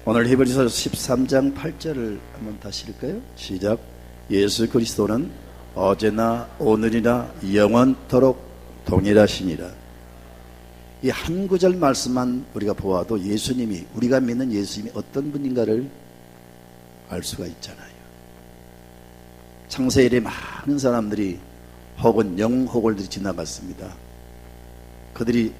오늘 히브리서 13장 8절을 한번 다시 읽을까요? 시작. 예수 그리스도는 어제나 오늘이나 영원토록 동일하시니라. 이 한 구절 말씀만 우리가 보아도 예수님이, 우리가 믿는 예수님이 어떤 분인가를 알 수가 있잖아요. 창세일에 많은 사람들이 혹은 영호걸들이 지나갔습니다. 그들이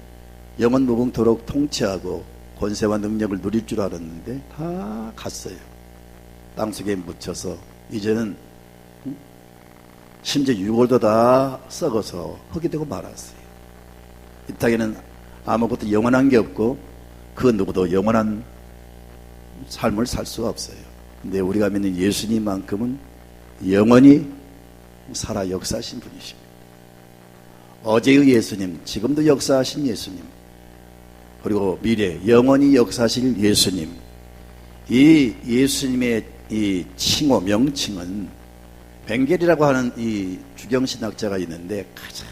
영원 무궁토록 통치하고 권세와 능력을 누릴 줄 알았는데 다 갔어요. 땅속에 묻혀서 이제는 심지어 유골도 다 썩어서 흙이 되고 말았어요. 이 땅에는 아무것도 영원한 게 없고 그 누구도 영원한 삶을 살 수가 없어요. 근데 우리가 믿는 예수님만큼은 영원히 살아 역사하신 분이십니다. 어제의 예수님, 지금도 역사하신 예수님, 그리고 미래 영원히 역사하실 예수님, 이 예수님의 이 칭호, 명칭은 벵겔이라고 하는 이 주경신학자가 있는데 가장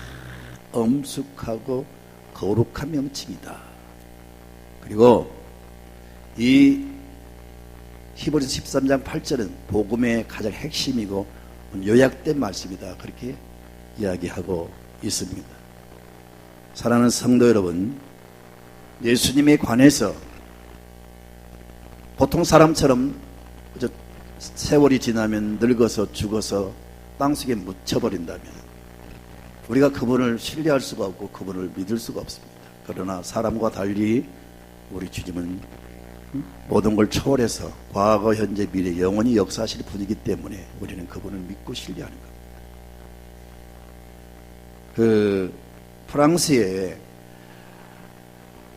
엄숙하고 거룩한 명칭이다. 그리고 이 히브리서 13장 8절은 복음의 가장 핵심이고 요약된 말씀이다. 그렇게 이야기하고 있습니다. 사랑하는 성도 여러분, 예수님에 관해서 보통 사람처럼 세월이 지나면 늙어서 죽어서 땅속에 묻혀버린다면 우리가 그분을 신뢰할 수가 없고 그분을 믿을 수가 없습니다. 그러나 사람과 달리 우리 주님은 모든 걸 초월해서 과거, 현재, 미래 영원히 역사하실 분이기 때문에 우리는 그분을 믿고 신뢰하는 겁니다. 프랑스에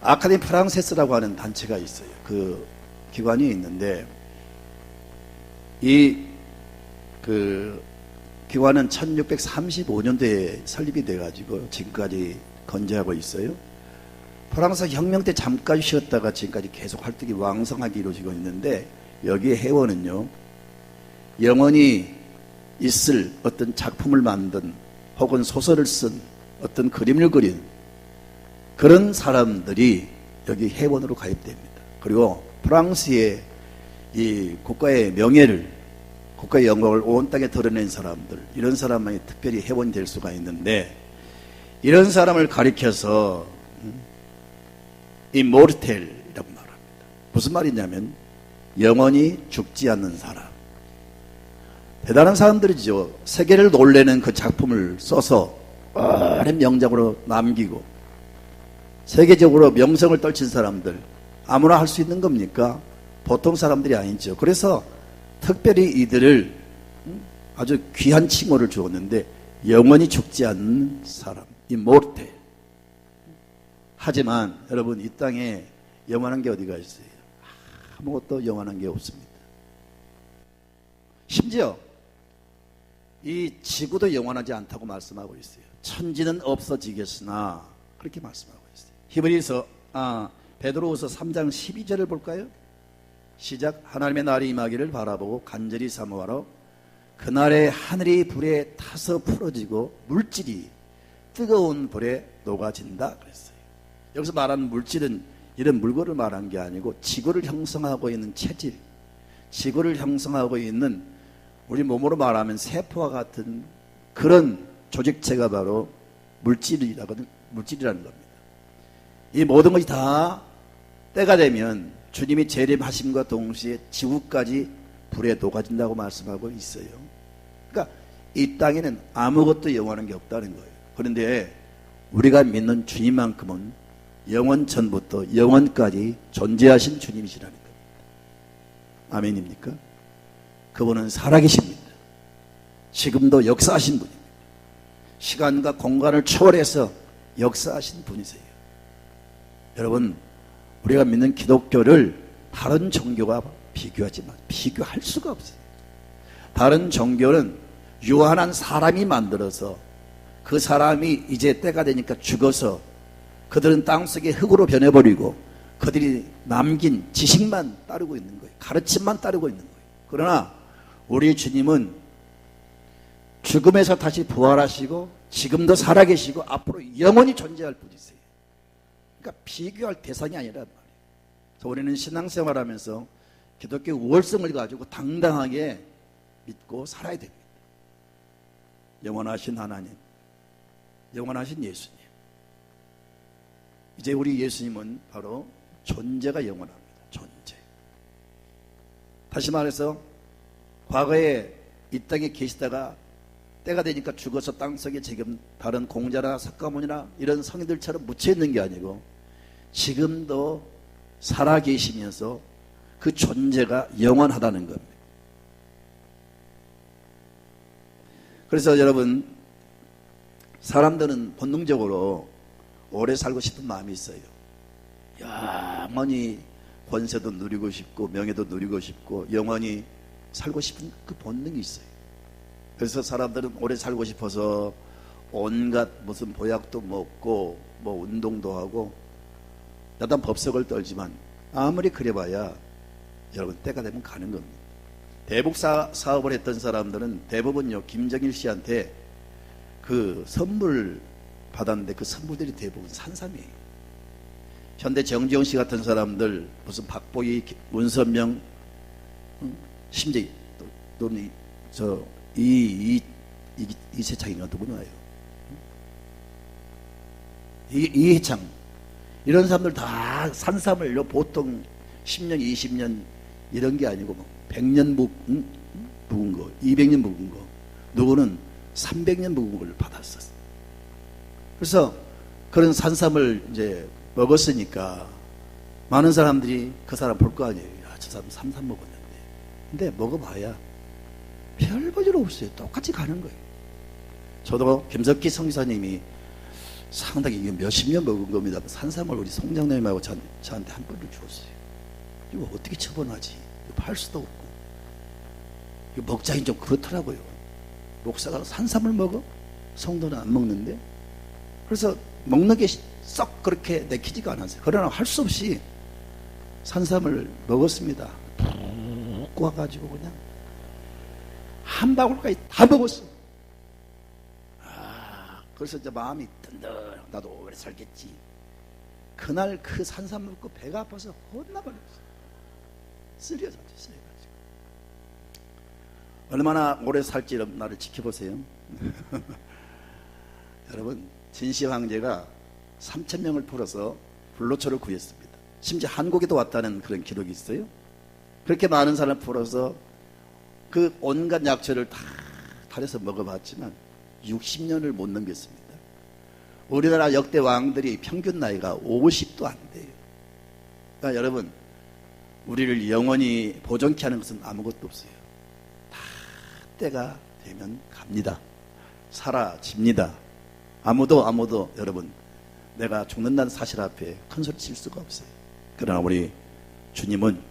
아카데미 프랑세스라고 하는 단체가 있어요. 그 기관이 있는데 이 기관은 1635년도에 설립이 돼가지고 지금까지 건재하고 있어요. 프랑스 혁명 때 잠깐 쉬었다가 지금까지 계속 활동이 왕성하게 이루어지고 있는데 여기에 회원은요, 영원히 있을 어떤 작품을 만든 혹은 소설을 쓴 어떤 그림을 그린 그런 사람들이 여기 회원으로 가입됩니다. 그리고 프랑스의 이 국가의 명예를, 국가의 영광을 온 땅에 드러낸 사람들, 이런 사람만이 특별히 회원이 될 수가 있는데, 이런 사람을 가리켜서 이모르텔이라고 말합니다. 무슨 말이냐면 영원히 죽지 않는 사람. 대단한 사람들이죠. 세계를 놀래는 그 작품을 써서 오랜 명작으로 남기고 세계적으로 명성을 떨친 사람들, 아무나 할 수 있는 겁니까? 보통 사람들이 아니죠. 그래서 특별히 이들을 아주 귀한 칭호를 주었는데 영원히 죽지 않는 사람, 이모르텔. 하지만 여러분, 이 땅에 영원한 게 어디가 있어요? 아무것도 영원한 게 없습니다. 심지어 이 지구도 영원하지 않다고 말씀하고 있어요. 천지는 없어지겠으나 그렇게 말씀하고 있어요. 히브리서 베드로후서 3장 12절을 볼까요? 시작. 하나님의 날이 임하기를 바라보고 간절히 사모하러 그날에 하늘이 불에 타서 풀어지고 물질이 뜨거운 불에 녹아진다 그랬어요. 여기서 말하는 물질은 이런 물건을 말한 게 아니고 지구를 형성하고 있는 체질, 지구를 형성하고 있는 우리 몸으로 말하면 세포와 같은 그런 조직체가 바로 물질이라는 겁니다. 이 모든 것이 다 때가 되면 주님이 재림하심과 동시에 지구까지 불에 녹아진다고 말씀하고 있어요. 그러니까 이 땅에는 아무것도 영원한 게 없다는 거예요. 그런데 우리가 믿는 주님만큼은 영원 전부터 영원까지 존재하신 주님이시라는 겁니다. 아멘입니까? 그분은 살아계십니다. 지금도 역사하신 분입니다. 시간과 공간을 초월해서 역사하신 분이세요. 여러분, 우리가 믿는 기독교를 다른 종교가 비교하지만 비교할 수가 없어요. 다른 종교는 유한한 사람이 만들어서 그 사람이 이제 때가 되니까 죽어서 그들은 땅속에 흙으로 변해버리고 그들이 남긴 지식만 따르고 있는 거예요. 가르침만 따르고 있는 거예요. 그러나 우리 주님은 죽음에서 다시 부활하시고 지금도 살아계시고 앞으로 영원히 존재할 분이세요. 그러니까 비교할 대상이 아니란 말이에요. 그래서 우리는 신앙생활하면서 기독교 우월성을 가지고 당당하게 믿고 살아야 됩니다. 영원하신 하나님, 영원하신 예수님. 이제 우리 예수님은 바로 존재가 영원합니다. 존재. 다시 말해서 과거에 이 땅에 계시다가 때가 되니까 죽어서 땅속에 지금 다른 공자나 석가모니나 이런 성인들처럼 묻혀있는 게 아니고 지금도 살아계시면서 그 존재가 영원하다는 겁니다. 그래서 여러분, 사람들은 본능적으로 오래 살고 싶은 마음이 있어요. 영원히 권세도 누리고 싶고 명예도 누리고 싶고 영원히 살고 싶은 그 본능이 있어요. 그래서 사람들은 오래 살고 싶어서 온갖 무슨 보약도 먹고 뭐 운동도 하고 야단 법석을 떨지만 아무리 그래봐야 여러분 때가 되면 가는 겁니다. 대북 사업을 했던 사람들은 대부분요 김정일 씨한테 그 선물 받았는데 그 선물들이 대부분 산삼이에요. 현대 정지용 씨 같은 사람들 무슨 박보기, 문선명, 심지어 또는 이세창인가 누구나요? 이해창 이런 사람들 다 산삼을요 보통 10년, 20년 이런 게 아니고 뭐 100년 묵은 거, 200년 묵은 거, 누구는 300년 묵은 걸 받았었어요. 그래서 그런 산삼을 이제 먹었으니까 많은 사람들이 그 사람 볼 거 아니에요. 야, 저 사람 산삼 먹었는데. 근데 먹어봐야 별 볼일 없어요. 똑같이 가는 거예요. 저도 김석기 성기사님이 상당히 이게 몇십 년 먹은 겁니다. 산삼을 우리 송장님하고 저한테 한 번을 주었어요. 이거 어떻게 처분하지? 이거 팔 수도 없고. 이거 먹자니 좀 그렇더라고요. 목사가 산삼을 먹어? 성도는 안 먹는데? 그래서 먹는 게 썩 그렇게 내키지가 않았어요. 그러나 할 수 없이 산삼을 먹었습니다. 푹 와가지고 그냥 한 바구니까지 다 먹었어. 그래서 이제 마음이 든든, 나도 오래 살겠지. 그날 그 산삼 먹고 배가 아파서 혼나버렸어. 쓰려가지고. 얼마나 오래 살지 나를 지켜보세요. 여러분, 진시 황제가 3,000명을 풀어서 불로초를 구했습니다. 심지어 한국에도 왔다는 그런 기록이 있어요. 그렇게 많은 사람을 풀어서 그 온갖 약초를 다 달여서 먹어봤지만 60년을 못 넘겼습니다. 우리나라 역대 왕들이 평균 나이가 50도 안 돼요. 그러니까 여러분, 우리를 영원히 보존케 하는 것은 아무것도 없어요. 다 때가 되면 갑니다. 사라집니다. 아무도 여러분, 내가 죽는다는 사실 앞에 큰 소리 칠 수가 없어요. 그러나 우리 주님은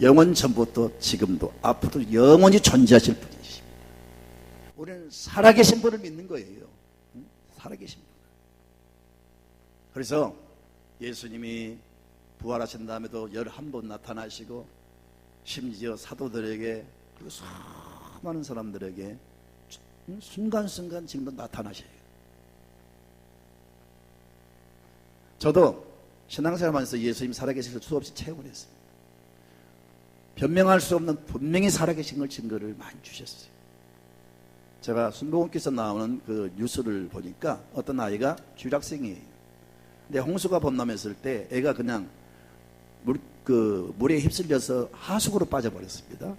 영원 전부터 지금도 앞으로도 영원히 존재하실 분이십니다. 우리는 살아계신 분을 믿는 거예요. 살아계신 분. 그래서 예수님이 부활하신 다음에도 11번 나타나시고 심지어 사도들에게 그리고 수많은 사람들에게 순간순간 지금도 나타나셔요. 저도 신앙생활하면서 예수님 살아계신 걸 수없이 체험을 했습니다. 변명할 수 없는 분명히 살아계신 걸 증거를 많이 주셨어요. 제가 순복음께서 나오는 그 뉴스를 보니까 어떤 아이가 주일학생이에요. 근데 홍수가 범람했을 때 애가 그냥 물에 휩쓸려서 하수구로 빠져버렸습니다.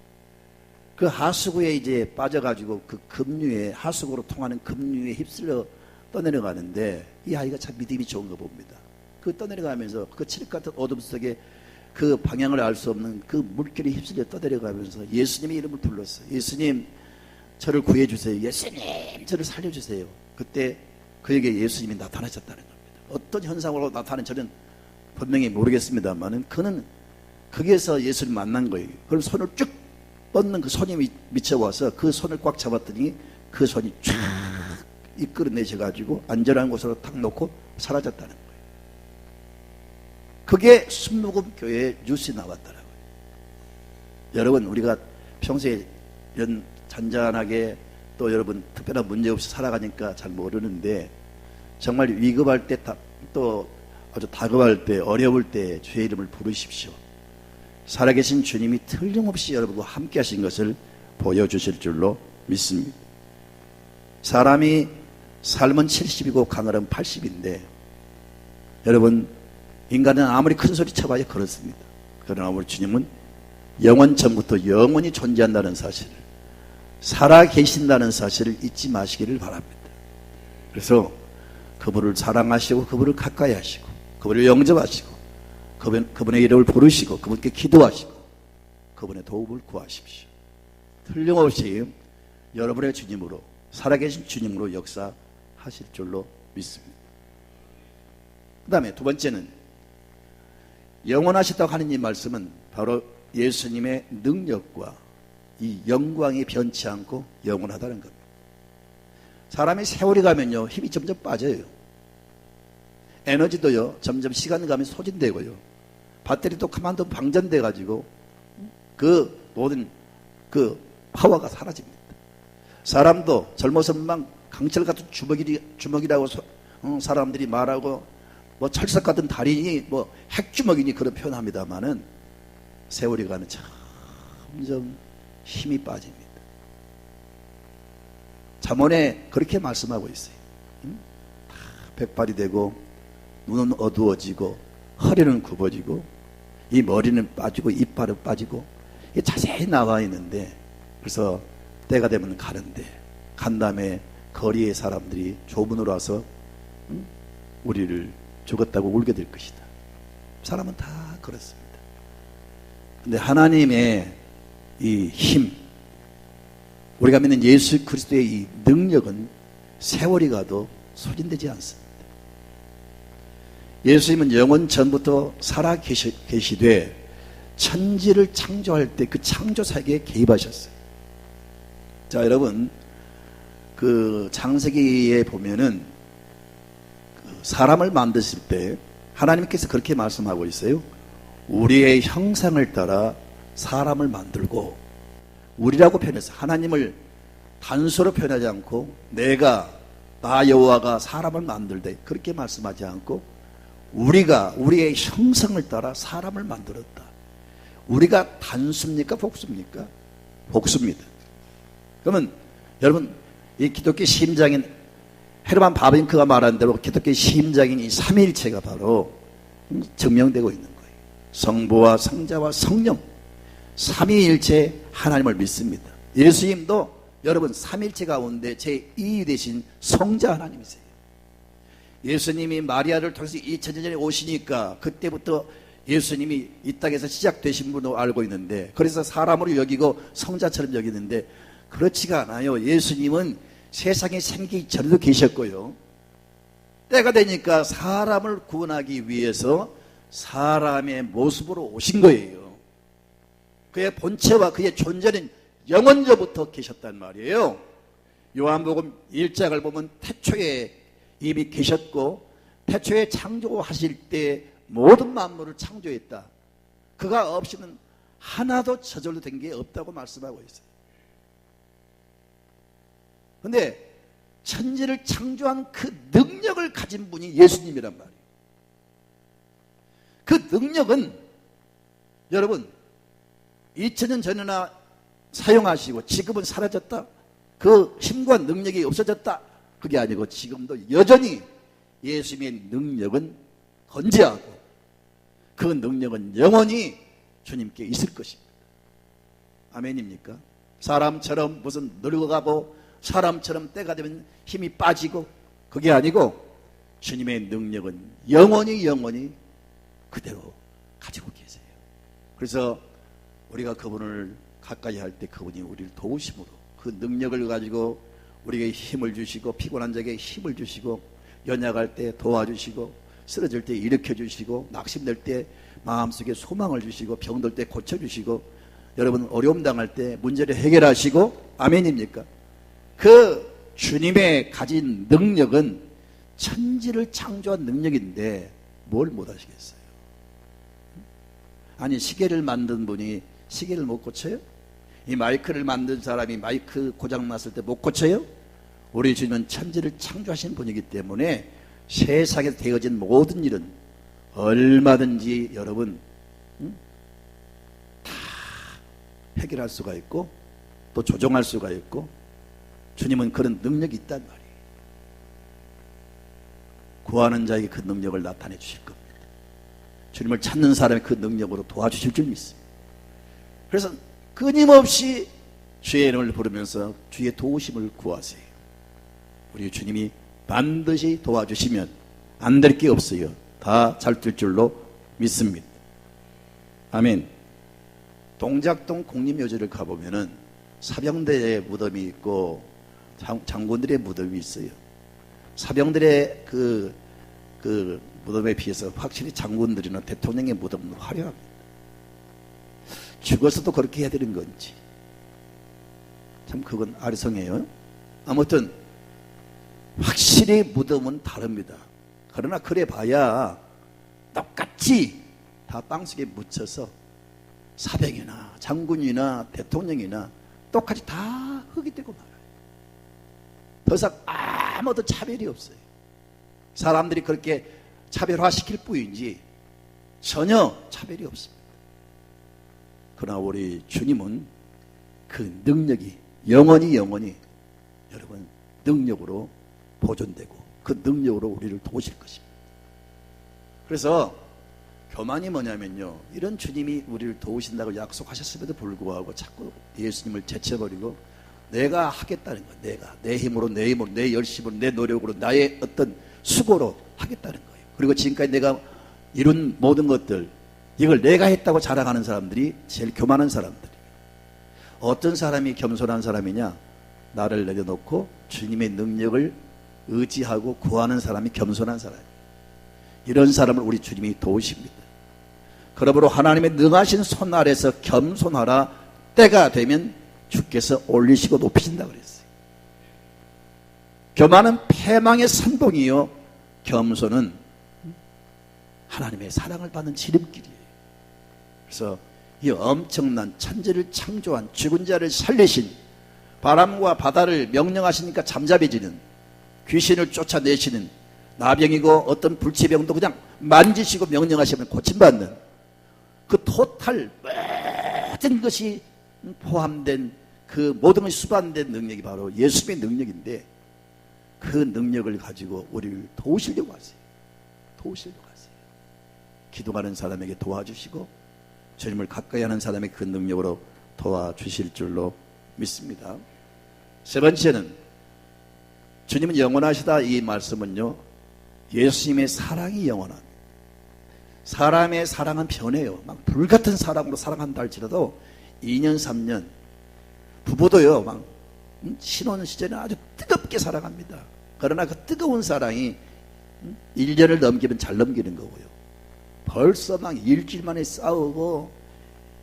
그 하수구에 이제 빠져가지고 그 급류에, 하수구로 통하는 급류에 휩쓸려 떠내려가는데 이 아이가 참 믿음이 좋은가 봅니다. 그 떠내려가면서 그 칠흑 같은 어둠 속에 그 방향을 알 수 없는 그 물결에 휩쓸려 떠내려가면서 예수님의 이름을 불렀어요. 예수님, 저를 구해주세요. 예수님, 저를 살려주세요. 그때 그에게 예수님이 나타나셨다는 겁니다. 어떤 현상으로 나타나는 저는 분명히 모르겠습니다만은 그는 거기에서 예수를 만난 거예요. 그럼 손을 쭉 뻗는 그 손이 미쳐와서 그 손을 꽉 잡았더니 그 손이 쫙 이끌어내셔가지고 안전한 곳으로 탁 놓고 사라졌다는 거예요. 그게 순복음교회의 뉴스에 나왔더라고요. 여러분, 우리가 평소에 이런 잔잔하게 또 여러분 특별한 문제 없이 살아가니까 잘 모르는데 정말 위급할 때 또 아주 다급할 때 어려울 때 주의 이름을 부르십시오. 살아계신 주님이 틀림없이 여러분과 함께 하신 것을 보여주실 줄로 믿습니다. 사람이 삶은 70이고 가늘은 80인데 여러분, 인간은 아무리 큰 소리 쳐봐야 그렇습니다. 그러나 우리 주님은 영원 전부터 영원히 존재한다는 사실을, 살아계신다는 사실을 잊지 마시기를 바랍니다. 그래서 그분을 사랑하시고 그분을 가까이 하시고 그분을 영접하시고 그분의 이름을 부르시고 그분께 기도하시고 그분의 도움을 구하십시오. 틀림없이 여러분의 주님으로, 살아계신 주님으로 역사하실 줄로 믿습니다. 그 다음에 두 번째는, 영원하시다고 하는 이 말씀은 바로 예수님의 능력과 이 영광이 변치 않고 영원하다는 겁니다. 사람이 세월이 가면요, 힘이 점점 빠져요. 에너지도요, 점점 시간 가면 소진되고요. 배터리도 그만두면 방전돼가지고 그 모든 그 파워가 사라집니다. 사람도 젊어서만 강철 같은 주먹이라고 사람들이 말하고, 뭐 철석 같은 달인이 뭐 핵주먹이니 그런 표현합니다만은 세월이 가면 점점 힘이 빠집니다. 잠언에 그렇게 말씀하고 있어요. 다 백발이 되고 눈은 어두워지고 허리는 굽어지고 이 머리는 빠지고 이빨은 빠지고, 이게 자세히 나와 있는데, 그래서 때가 되면 가는데, 간 다음에 거리의 사람들이 조문으로 와서 우리를 죽었다고 울게 될 것이다. 사람은 다 그렇습니다. 근데 하나님의 이 힘, 우리가 믿는 예수 그리스도의 이 능력은 세월이 가도 소진되지 않습니다. 예수님은 영원 전부터 살아 계시되 천지를 창조할 때 그 창조 세계에 개입하셨어요. 자, 여러분, 그 창세기에 보면은 사람을 만드실 때 하나님께서 그렇게 말씀하고 있어요. 우리의 형상을 따라 사람을 만들고, 우리라고 표현해서 하나님을 단수로 표현하지 않고 내가, 나 여호와가 사람을 만들되 그렇게 말씀하지 않고 우리가 우리의 형상을 따라 사람을 만들었다. 우리가 단수입니까? 복수입니까? 복수입니다. 그러면 여러분, 이 기독교 심장인 헤르만 바빙크가 말한 대로 기독교의 심장인 이 삼위일체가 바로 증명되고 있는 거예요. 성부와 성자와 성령, 삼위일체 하나님을 믿습니다. 예수님도 여러분 삼위일체 가운데 제2위 되신 성자 하나님이세요. 예수님이 마리아를 통해서 2000년 전에 오시니까 그때부터 예수님이 이 땅에서 시작되신 분으로 알고 있는데, 그래서 사람으로 여기고 성자처럼 여기는데 그렇지가 않아요. 예수님은 세상에 생기기 전에도 계셨고요, 때가 되니까 사람을 구원하기 위해서 사람의 모습으로 오신 거예요. 그의 본체와 그의 존재는 영원전부터 계셨단 말이에요. 요한복음 1장을 보면 태초에 이미 계셨고, 태초에 창조하실 때 모든 만물을 창조했다. 그가 없이는 하나도 저절로 된 게 없다고 말씀하고 있어요. 그런데 천지를 창조한 그 능력을 가진 분이 예수님이란 말이에요. 그 능력은 여러분 2000년 전이나 사용하시고 지금은 사라졌다, 그 힘과 능력이 없어졌다, 그게 아니고 지금도 여전히 예수님의 능력은 건재하고 그 능력은 영원히 주님께 있을 것입니다. 아멘입니까? 사람처럼 무슨 늙어가고 사람처럼 때가 되면 힘이 빠지고 그게 아니고 주님의 능력은 영원히 그대로 가지고 계세요. 그래서 우리가 그분을 가까이 할 때 그분이 우리를 도우심으로 그 능력을 가지고 우리에게 힘을 주시고, 피곤한 자에게 힘을 주시고, 연약할 때 도와주시고, 쓰러질 때 일으켜주시고, 낙심될 때 마음속에 소망을 주시고, 병들 때 고쳐주시고, 여러분 어려움 당할 때 문제를 해결하시고, 아멘입니까? 그 주님의 가진 능력은 천지를 창조한 능력인데 뭘 못하시겠어요? 아니, 시계를 만든 분이 시계를 못 고쳐요? 이 마이크를 만든 사람이 마이크 고장났을 때 못 고쳐요? 우리 주님은 천지를 창조하신 분이기 때문에 세상에 되어진 모든 일은 얼마든지 여러분 해결할 수가 있고 또 조정할 수가 있고 주님은 그런 능력이 있단 말이에요. 구하는 자에게 그 능력을 나타내 주실 겁니다. 주님을 찾는 사람이 그 능력으로 도와주실 줄 믿습니다. 그래서 끊임없이 주의 이름을 부르면서 주의 도우심을 구하세요. 우리 주님이 반드시 도와주시면 안 될 게 없어요. 다 잘 될 줄로 믿습니다. 아멘. 동작동 국립묘지를 가보면은 사병대의 무덤이 있고 장군들의 무덤이 있어요. 사병들의 그 무덤에 비해서 확실히 장군들이나 대통령의 무덤은 화려합니다. 죽어서도 그렇게 해야 되는 건지 참 그건 아리송해요. 아무튼 확실히 무덤은 다릅니다. 그러나 그래 봐야 똑같이 다 땅속에 묻혀서 사병이나 장군이나 대통령이나 똑같이 다 흙이 되고 말아요. 더 이상 아무도 차별이 없어요. 사람들이 그렇게 차별화시킬 뿐이지 전혀 차별이 없습니다. 그러나 우리 주님은 그 능력이 영원히 여러분 능력으로 보존되고 그 능력으로 우리를 도우실 것입니다. 그래서 교만이 뭐냐면요, 이런 주님이 우리를 도우신다고 약속하셨음에도 불구하고 자꾸 예수님을 제쳐버리고 내가 하겠다는 거예요. 내 힘으로 내 열심으로 내 노력으로 나의 어떤 수고로 하겠다는 거예요. 그리고 지금까지 내가 이룬 모든 것들 이걸 내가 했다고 자랑하는 사람들이 제일 교만한 사람들이에요. 어떤 사람이 겸손한 사람이냐? 나를 내려놓고 주님의 능력을 의지하고 구하는 사람이 겸손한 사람이에요. 이런 사람을 우리 주님이 도우십니다. 그러므로 하나님의 능하신 손 아래서 겸손하라. 때가 되면 주께서 올리시고 높이신다 그랬어요. 교만은 패망의 선봉이요, 겸손은 하나님의 사랑을 받는 지름길이에요. 그래서 이 엄청난 천지를 창조한, 죽은 자를 살리신, 바람과 바다를 명령하시니까 잠잠해지는, 귀신을 쫓아내시는, 나병이고 어떤 불치병도 그냥 만지시고 명령하시면 고침받는 그 토탈 모든 것이 포함된 그 모든 것이 수반된 능력이 바로 예수님의 능력인데, 그 능력을 가지고 우리를 도우시려고 하세요. 도우시려고 하세요. 기도하는 사람에게 도와주시고 주님을 가까이 하는 사람의 그 능력으로 도와주실 줄로 믿습니다. 세 번째는, 주님은 영원하시다. 이 말씀은요, 예수님의 사랑이 영원합니다. 사람의 사랑은 변해요. 막 불같은 사랑으로 사랑한다 할지라도 2년 3년, 부부도요, 막 신혼 시절에 아주 뜨겁게 사랑합니다. 그러나 그 뜨거운 사랑이 1년을 넘기면 잘 넘기는 거고요. 벌써 막 일주일 만에 싸우고,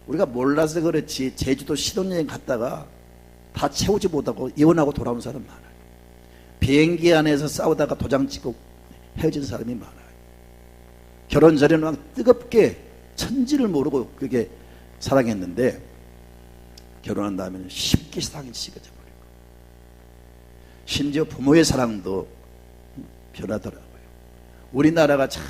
우리가 몰라서 그렇지 제주도 신혼여행 갔다가 다 채우지 못하고 이혼하고 돌아온 사람 많아요. 비행기 안에서 싸우다가 도장 찍고 헤어진 사람이 많아요. 결혼 전에는 막 뜨겁게 천지를 모르고 그게 사랑했는데 결혼한 다음에는 쉽게 사랑이 식어져 버리고, 심지어 부모의 사랑도 변하더라고요. 우리나라가 참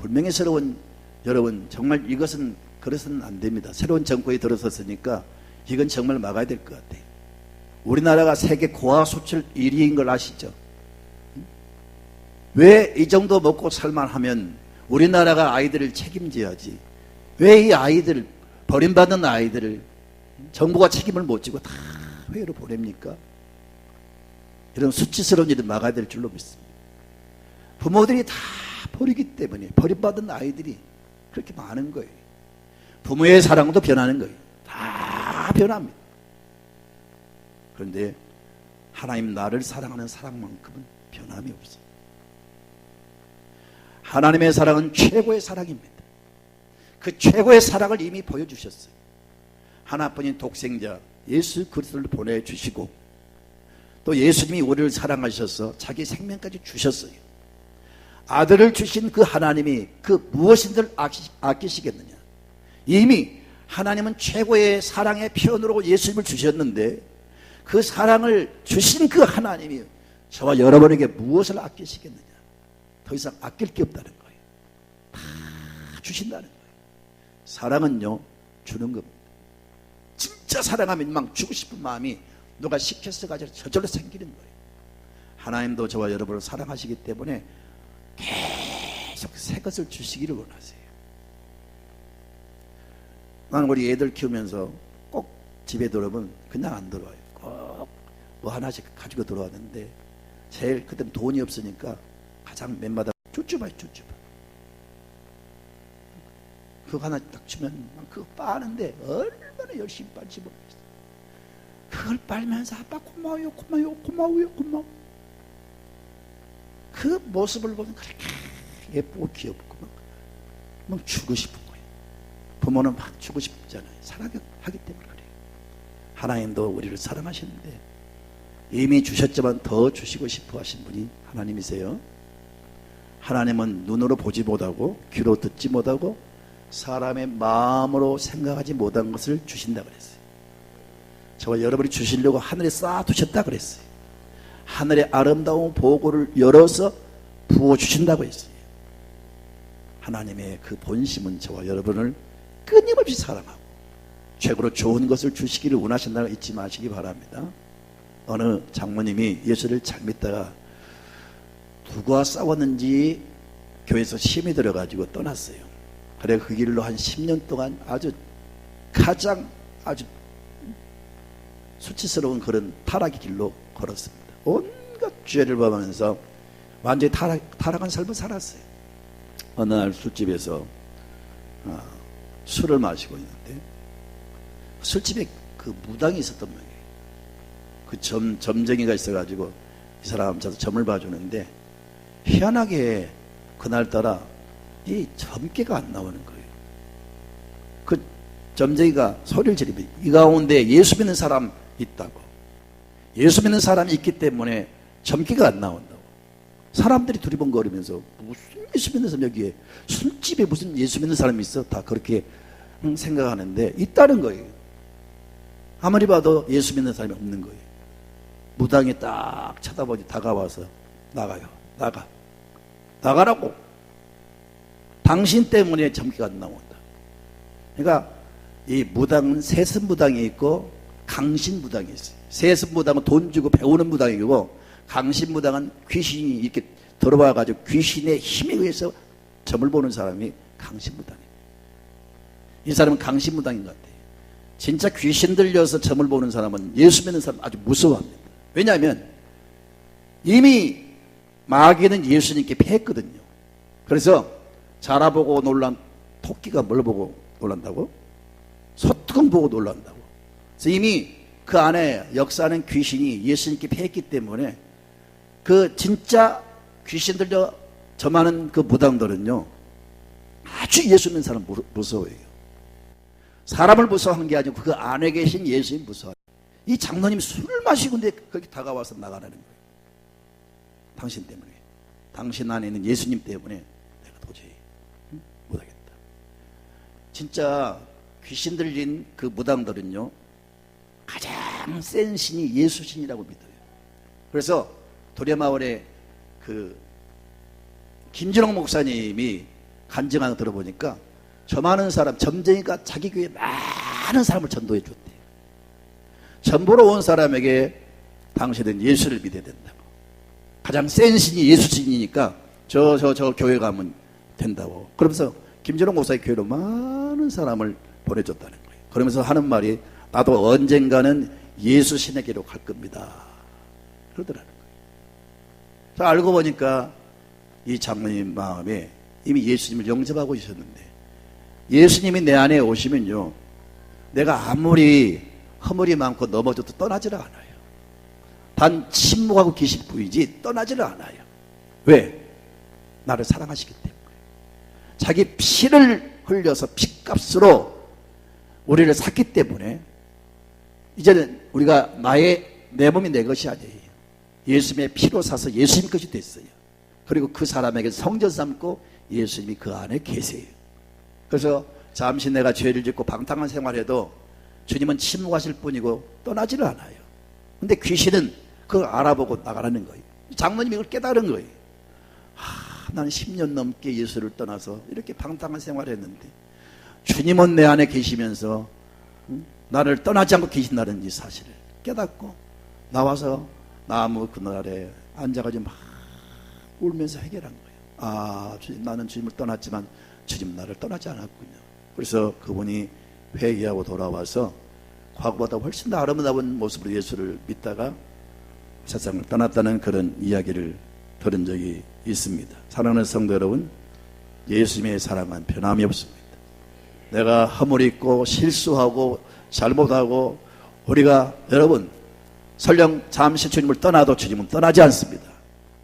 불명예스러운, 여러분 정말 이것은 그래서는 안 됩니다. 새로운 정권이 들어섰으니까 이건 정말 막아야 될 것 같아요. 우리나라가 세계 고아 수출 1위인 걸 아시죠? 왜 이 정도 먹고 살만하면 우리나라가 아이들을 책임져야지, 왜 이 아이들, 버림받은 아이들을 정부가 책임을 못 지고 다 회로 보냅니까? 이런 수치스러운 일을 막아야 될 줄로 믿습니다. 부모들이 다 버리기 때문에 버림받은 아이들이 그렇게 많은 거예요. 부모의 사랑도 변하는 거예요. 다 변합니다. 그런데 하나님 나를 사랑하는 사랑만큼은 변함이 없어요. 하나님의 사랑은 최고의 사랑입니다. 그 최고의 사랑을 이미 보여주셨어요. 하나뿐인 독생자 예수 그리스도를 보내주시고, 또 예수님이 우리를 사랑하셔서 자기 생명까지 주셨어요. 아들을 주신 그 하나님이 그 무엇인들 아끼시겠느냐. 이미 하나님은 최고의 사랑의 표현으로 예수님을 주셨는데, 그 사랑을 주신 그 하나님이 저와 여러분에게 무엇을 아끼시겠느냐. 더 이상 아낄 게 없다는 거예요. 다 주신다는 거예요. 사랑은요, 주는 겁니다. 진짜 사랑하면 막 주고 싶은 마음이 누가 시켰어 가지고 저절로 생기는 거예요. 하나님도 저와 여러분을 사랑하시기 때문에 계속 새 것을 주시기를 원하세요. 나는 우리 애들 키우면서 꼭 집에 들어오면 그냥 안 들어와요. 꼭 뭐 하나씩 가지고 들어왔는데 제일 그때는 돈이 없으니까 가장 맨마다 쭈쭈바요, 쭈쭈바. 그거 하나 딱 주면 그거 빠는데 얼마나 열심히 빨지 모르겠어요. 그걸 빨면서 아빠 고마워요, 고마워요, 고마워요, 고마워. 그 모습을 보면 그렇게 예쁘고 귀엽고 막 주고 싶은 거예요. 부모는 막 주고 싶잖아요. 사랑하기 때문에 그래요. 하나님도 우리를 사랑하시는데 이미 주셨지만 더 주시고 싶어 하신 분이 하나님이세요. 하나님은 눈으로 보지 못하고 귀로 듣지 못하고 사람의 마음으로 생각하지 못한 것을 주신다 그랬어요. 저와 여러분이 주시려고 하늘에 쌓아두셨다 그랬어요. 하늘의 아름다운 보고를 열어서 부어주신다고 했어요. 하나님의 그 본심은 저와 여러분을 끊임없이 사랑하고 최고로 좋은 것을 주시기를 원하신다고 잊지 마시기 바랍니다. 어느 장모님이 예수를 잘 믿다가 누가 싸웠는지 교회에서 시험이 들어가지고 떠났어요. 그래 그 길로 한 10년 동안 가장 수치스러운 그런 타락의 길로 걸었습니다. 온갖 죄를 범하면서 완전히 타락한 삶을 살았어요. 어느 날 술집에서 술을 마시고 있는데 술집에 그 무당이 있었단 말이에요. 그 점쟁이가 있어가지고 이 사람 저도 점을 봐주는데 희한하게 그날따라 이 점괘가 안 나오는 거예요. 그 점쟁이가 소리를 지르면 이 가운데 예수 믿는 사람 있다고, 예수 믿는 사람이 있기 때문에 점괘가 안 나온다고. 사람들이 두리번거리면서 무슨 예수 믿는 사람, 여기에 술집에 무슨 예수 믿는 사람이 있어? 다 그렇게 생각하는데 있다는 거예요. 아무리 봐도 예수 믿는 사람이 없는 거예요. 무당이 딱 쳐다보니 다가와서 나가요. 나가라고. 당신 때문에 점괘가 안 나온다. 그러니까 이 무당은 세습무당이 있고 강신무당이 있어요. 세습무당은 돈 주고 배우는 무당이고 강신무당은 귀신이 이렇게 들어와가지고 귀신의 힘에 의해서 점을 보는 사람이 강신무당이에요. 이 사람은 강신무당인 것 같아요. 진짜 귀신 들려서 점을 보는 사람은 예수 믿는 사람 아주 무서워합니다. 왜냐하면 이미 마귀는 예수님께 패했거든요. 그래서 자라보고 놀란 토끼가 뭘 보고 놀란다고? 소뚜껑 보고 놀란다고. 그래서 이미 그 안에 역사하는 귀신이 예수님께 패했기 때문에 그 진짜 귀신 들려 점하는 그 무당들은요 아주 예수 믿는 사람 무서워해요. 사람을 무서워하는 게 아니고 그 안에 계신 예수님 무서워해요. 이 장로님 술을 마시고 근데 거기 다가와서 나가라는 거예요. 당신 때문에, 당신 안에 있는 예수님 때문에 내가 도저히 못하겠다. 진짜 귀신 들린 그 무당들은요 가장 센 신이 예수신이라고 믿어요. 그래서 도례마을에 그 김진홍 목사님이 간증하는 거 들어보니까 저 많은 사람, 점쟁이가 자기 교회에 많은 사람을 전도해 줬대요. 전보러 온 사람에게 당신은 예수를 믿어야 된다고. 가장 센 신이 예수신이니까 저 교회 가면 된다고. 그러면서 김진홍 목사의 교회로 많은 사람을 보내줬다는 거예요. 그러면서 하는 말이 나도 언젠가는 예수신에게로 갈 겁니다. 그러더라는 거예요. 자, 알고 보니까 이 장로님 마음에 이미 예수님을 영접하고 있었는데 예수님이 내 안에 오시면요 내가 아무리 허물이 많고 넘어져도 떠나지를 않아요. 단 침묵하고 계실 뿐이지 떠나지를 않아요. 왜? 나를 사랑하시기 때문에. 자기 피를 흘려서 피값으로 우리를 샀기 때문에 이제는 우리가 내 몸이 내 것이 아니에요. 예수님의 피로 사서 예수님 것이 됐어요. 그리고 그 사람에게 성전 삼고 예수님이 그 안에 계세요. 그래서 잠시 내가 죄를 짓고 방탕한 생활해도 주님은 침묵하실 뿐이고 떠나지를 않아요. 근데 귀신은 그걸 알아보고 나가라는 거예요. 장로님이 이걸 깨달은 거예요. 나는 10년 넘게 예수를 떠나서 이렇게 방탕한 생활을 했는데 주님은 내 안에 계시면서 나를 떠나지 않고 계신다는 이 사실을 깨닫고 나와서 나무 그늘에 앉아가지고 막 울면서 해결한 거예요. 아, 주님, 나는 주님을 떠났지만 주님 나를 떠나지 않았군요. 그래서 그분이 회개하고 돌아와서 과거보다 훨씬 더 아름다운 모습으로 예수를 믿다가 세상을 떠났다는 그런 이야기를 들은 적이 있습니다. 사랑하는 성도 여러분, 예수님의 사랑은 변함이 없습니다. 내가 허물 있고 실수하고 잘못하고 우리가 여러분 설령 잠시 주님을 떠나도 주님은 떠나지 않습니다.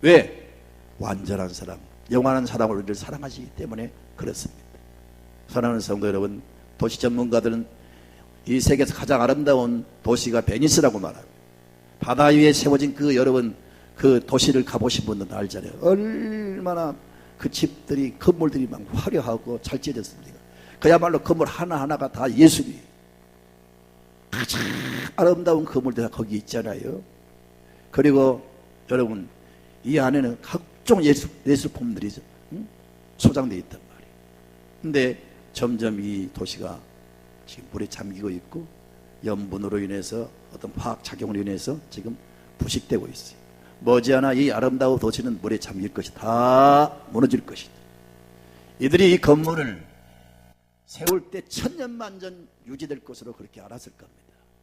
왜? 완전한 사랑, 영원한 사랑으로 우리를 사랑하시기 때문에 그렇습니다. 사랑하는 성도 여러분, 도시 전문가들은 이 세계에서 가장 아름다운 도시가 베니스라고 말합니다. 바다 위에 세워진 그 여러분 그 도시를 가보신 분들은 알잖아요. 얼마나 그 집들이 건물들이 막 화려하고 잘 지어졌습니까? 그야말로 건물 하나하나가 다 예술이에요. 가장 아름다운 건물들이 거기 있잖아요. 그리고 여러분 이 안에는 각종 예술품들이 소장되어 있단 말이에요. 근데 점점 이 도시가 지금 물에 잠기고 있고 염분으로 인해서 어떤 화학작용으로 인해서 지금 부식되고 있어요. 머지않아 이 아름다운 도시는 물에 잠길 것이다. 다 무너질 것이다. 이들이 이 건물을 세울 때 천년만년 유지될 것으로 그렇게 알았을 겁니다.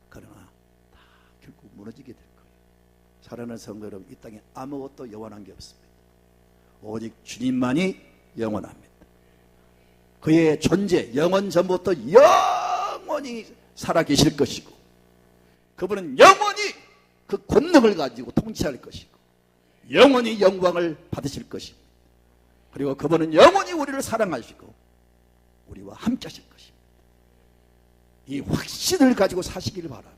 그러나 다 결국 무너지게 될 거예요. 사랑하는 성도 여러분, 이 땅에 아무것도 영원한 게 없습니다. 오직 주님만이 영원합니다. 그의 존재, 영원 전부터 영원히 살아계실 것이고 그분은 영원히 그 권능을 가지고 통치할 것이고 영원히 영광을 받으실 것입니다. 그리고 그분은 영원히 우리를 사랑하시고 우리와 함께 하실 것입니다. 이 확신을 가지고 사시기를 바라고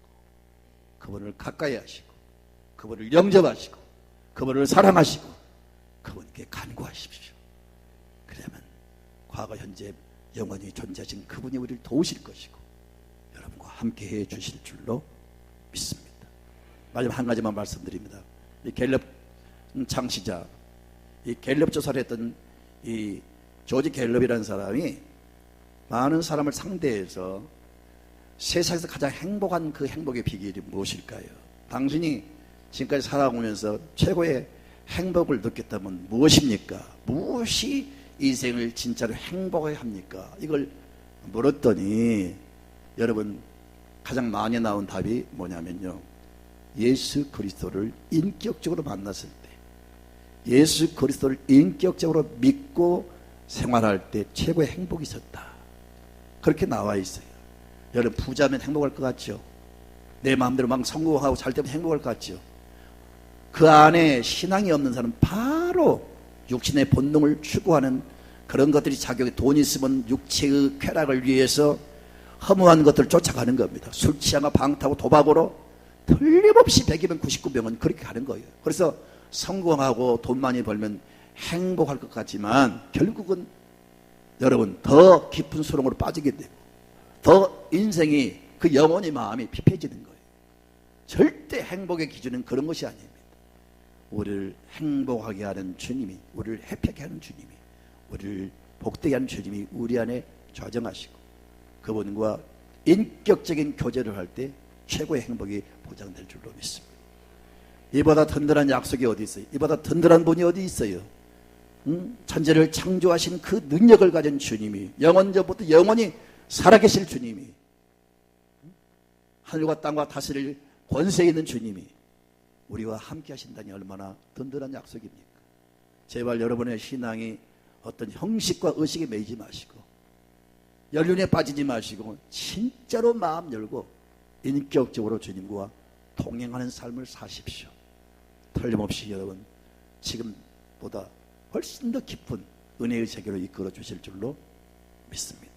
그분을 가까이 하시고 그분을 영접하시고 그분을 사랑하시고 그분께 간구하십시오. 그러면 과거 현재 영원히 존재하신 그분이 우리를 도우실 것이고 여러분과 함께 해 주실 줄로 믿습니다. 마지막 한 가지만 말씀드립니다. 이 갤럽 창시자, 이 갤럽 조사를 했던 이 조지 갤럽이라는 사람이 많은 사람을 상대해서 세상에서 가장 행복한 그 행복의 비결이 무엇일까요? 당신이 지금까지 살아오면서 최고의 행복을 느꼈다면 무엇입니까? 무엇이 인생을 진짜로 행복하게 합니까? 이걸 물었더니 여러분 가장 많이 나온 답이 뭐냐면요, 예수 그리스도를 인격적으로 만났을 때, 예수 그리스도를 인격적으로 믿고 생활할 때 최고의 행복이 있었다, 그렇게 나와 있어요. 여러분 부자면 행복할 것 같죠? 내 마음대로 막 성공하고 잘 되면 행복할 것 같죠? 그 안에 신앙이 없는 사람은 바로 육신의 본능을 추구하는 그런 것들이 작용해, 돈 있으면 육체의 쾌락을 위해서 허무한 것들을 쫓아가는 겁니다. 술 취하고 방타고 도박으로 틀림없이 100이면 99명은 그렇게 가는 거예요. 그래서 성공하고 돈 많이 벌면 행복할 것 같지만 결국은 여러분 더 깊은 수렁으로 빠지게 되고 더 인생이 그 영혼의 마음이 피폐해지는 거예요. 절대 행복의 기준은 그런 것이 아닙니다. 우리를 행복하게 하는 주님이, 우리를 해피하게 하는 주님이, 우리를 복되게 하는 주님이 우리 안에 좌정하시고 그분과 인격적인 교제를 할 때 최고의 행복이 보장될 줄로 믿습니다. 이보다 든든한 약속이 어디 있어요? 이보다 든든한 분이 어디 있어요? 천지를 창조하신 그 능력을 가진 주님이, 영원전부터 영원히 살아계실 주님이, 하늘과 땅과 다스릴 권세 있는 주님이 우리와 함께 하신다니 얼마나 든든한 약속입니까? 제발 여러분의 신앙이 어떤 형식과 의식에 매이지 마시고 연륜에 빠지지 마시고 진짜로 마음 열고 인격적으로 주님과 동행하는 삶을 사십시오. 틀림없이 여러분 지금보다 훨씬 더 깊은 은혜의 세계로 이끌어 주실 줄로 믿습니다.